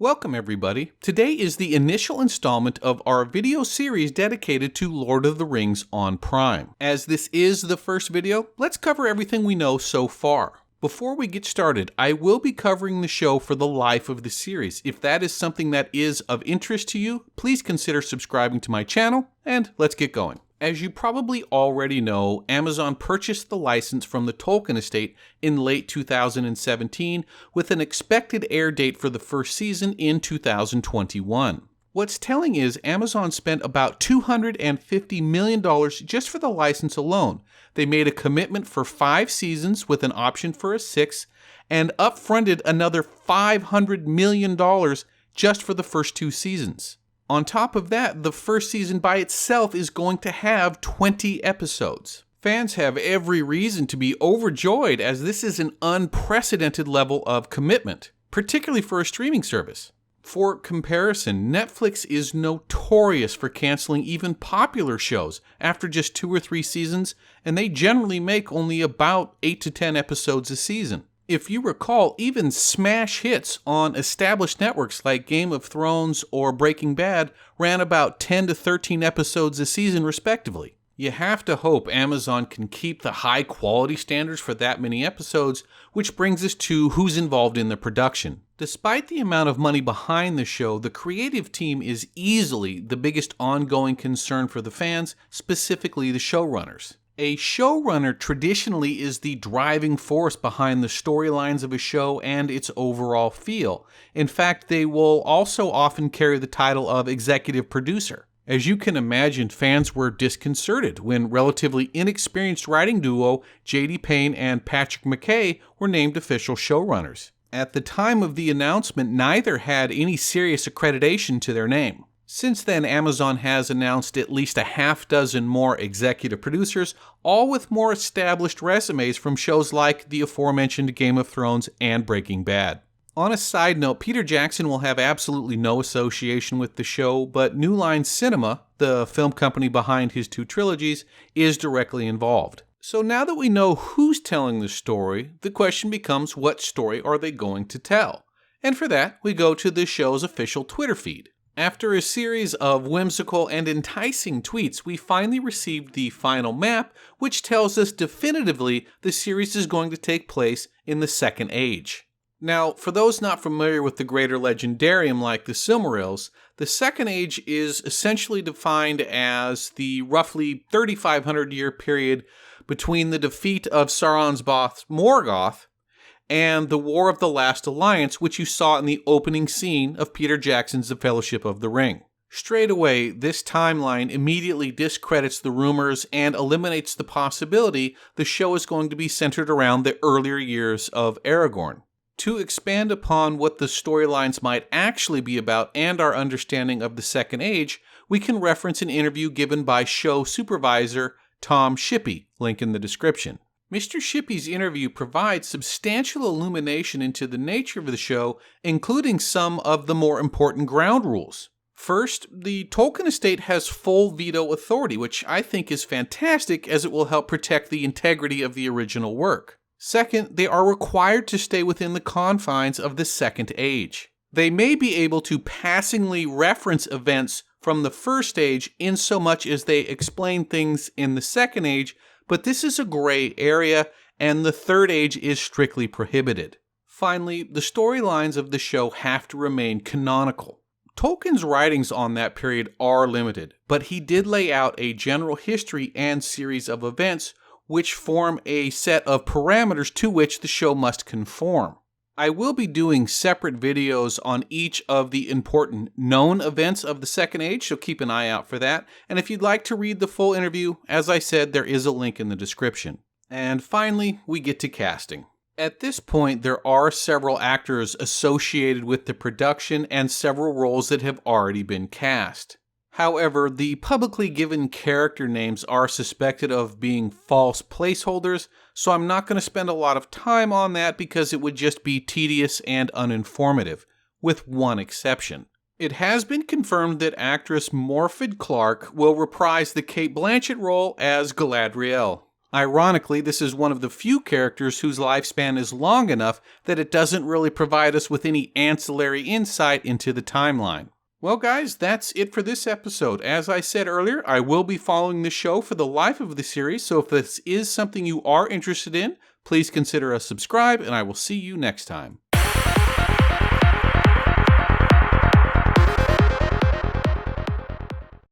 Welcome everybody. Today is the initial installment of our video series dedicated to Lord of the Rings on Prime. As this is the first video, let's cover everything we know so far. Before we get started, I will be covering the show for the life of the series. If that is something that is of interest to you, please consider subscribing to my channel, and let's get going. As you probably already know, Amazon purchased the license from the Tolkien estate in late 2017 with an expected air date for the first season in 2021. What's telling is Amazon spent about $250 million just for the license alone. They made a commitment for 5 seasons with an option for a 6th and upfronted another $500 million just for the first 2 seasons. On top of that, the first season by itself is going to have 20 episodes. Fans have every reason to be overjoyed as this is an unprecedented level of commitment, particularly for a streaming service. For comparison, Netflix is notorious for canceling even popular shows after just 2 or 3 seasons, and they generally make only about 8 to 10 episodes a season. If you recall, even smash hits on established networks like Game of Thrones or Breaking Bad ran about 10 to 13 episodes a season respectively. You have to hope Amazon can keep the high quality standards for that many episodes, which brings us to who's involved in the production. Despite the amount of money behind the show, the creative team is easily the biggest ongoing concern for the fans, specifically the showrunners. A showrunner traditionally is the driving force behind the storylines of a show and its overall feel. In fact, they will also often carry the title of executive producer. As you can imagine, fans were disconcerted when relatively inexperienced writing duo J.D. Payne and Patrick McKay were named official showrunners. At the time of the announcement, neither had any serious accreditation to their name. Since then, Amazon has announced at least a half dozen more executive producers, all with more established resumes from shows like the aforementioned Game of Thrones and Breaking Bad. On a side note, Peter Jackson will have absolutely no association with the show, but New Line Cinema, the film company behind his 2 trilogies, is directly involved. So now that we know who's telling the story, the question becomes what story are they going to tell? And for that, we go to the show's official Twitter feed. After a series of whimsical and enticing tweets, we finally received the final map, which tells us definitively the series is going to take place in the Second Age. Now, for those not familiar with the greater legendarium like the Silmarils, the Second Age is essentially defined as the roughly 3,500-year period between the defeat of Sauron's boss Morgoth and the War of the Last Alliance, which you saw in the opening scene of Peter Jackson's The Fellowship of the Ring. Straight away, this timeline immediately discredits the rumors and eliminates the possibility the show is going to be centered around the earlier years of Aragorn. To expand upon what the storylines might actually be about and our understanding of the Second Age, we can reference an interview given by show supervisor Tom Shippey, link in the description. Mr. Shippey's interview provides substantial illumination into the nature of the show, including some of the more important ground rules. First, the Tolkien estate has full veto authority, which I think is fantastic as it will help protect the integrity of the original work. Second, they are required to stay within the confines of the Second Age. They may be able to passingly reference events from the First Age in so much as they explain things in the Second Age, but this is a gray area, and the Third Age is strictly prohibited. Finally, the storylines of the show have to remain canonical. Tolkien's writings on that period are limited, but he did lay out a general history and series of events which form a set of parameters to which the show must conform. I will be doing separate videos on each of the important known events of the Second Age, so keep an eye out for that. And if you'd like to read the full interview, as I said, there is a link in the description. And finally, we get to casting. At this point, there are several actors associated with the production and several roles that have already been cast. However, the publicly given character names are suspected of being false placeholders, so I'm not going to spend a lot of time on that because it would just be tedious and uninformative, with one exception. It has been confirmed that actress Morfydd Clark will reprise the Cate Blanchett role as Galadriel. Ironically, this is one of the few characters whose lifespan is long enough that it doesn't really provide us with any ancillary insight into the timeline. Well guys, that's it for this episode. As I said earlier, I will be following the show for the life of the series, so if this is something you are interested in, please consider a subscribe, and I will see you next time.